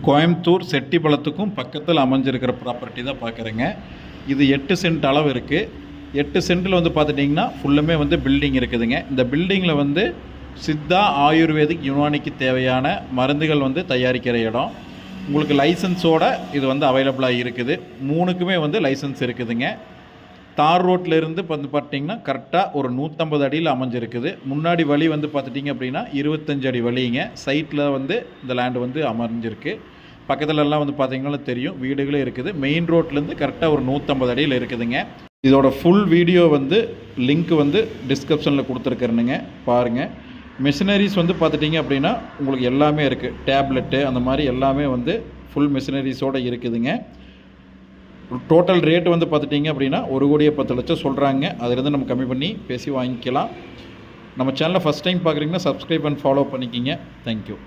கோயம்புத்தூர் செட்டிப்பாளையத்துக்கும் பக்கத்தில் அமைஞ்சிருக்கிற ப்ராப்பர்ட்டி தான் பார்க்குறேங்க. இது 8 சென்ட் அளவு இருக்குது. 8 சென்ட்டில் வந்து பார்த்துட்டிங்கன்னா ஃபுல்லுமே வந்து பில்டிங் இருக்குதுங்க. இந்த பில்டிங்கில் வந்து சித்தா ஆயுர்வேதிக் யுனானிக்கு தேவையான மருந்துகள் வந்து தயாரிக்கிற இடம். உங்களுக்கு லைசன்ஸோடு இது வந்து அவைலபிளாக இருக்குது. 3க்குமே வந்து லைசன்ஸ் இருக்குதுங்க. தார் ரோட்டிலேருந்து வந்து பார்த்திங்கன்னா கரெக்டாக ஒரு 150 அடியில் அமைஞ்சிருக்குது. முன்னாடி வழி வந்து பார்த்துட்டிங்க அப்படின்னா 25 அடி வழிங்க. சைட்டில் வந்து இந்த லேண்டு வந்து அமைஞ்சிருக்கு. பக்கத்துலலாம் வந்து பார்த்திங்கன்னா தெரியும், வீடுகளே இருக்குது. மெயின் ரோட்லேருந்து கரெக்டாக ஒரு 150 அடியில் இருக்குதுங்க. இதோட ஃபுல் வீடியோ வந்து லிங்க் வந்து டிஸ்கிரிப்ஷனில் கொடுத்துருக்குறேனுங்க, பாருங்கள். மிஷினரிஸ் வந்து பார்த்துட்டிங்க அப்படின்னா உங்களுக்கு எல்லாமே இருக்குது. டேப்லெட்டு அந்த மாதிரி எல்லாமே வந்து ஃபுல் மிஷினரிஸோடு இருக்குதுங்க. டோட்டல் ரேட்டு வந்து பார்த்துட்டிங்க அப்படின்னா 1,10,00,000 சொல்கிறாங்க. அதிலிருந்து நம்ம கம்மி பண்ணி பேசி வாங்கிக்கலாம். நம்ம சேனலை ஃபஸ்ட் டைம் பார்க்குறீங்கன்னா சப்ஸ்கிரைப் அண்ட் ஃபாலோ பண்ணிக்கிங்க. தேங்க்யூ.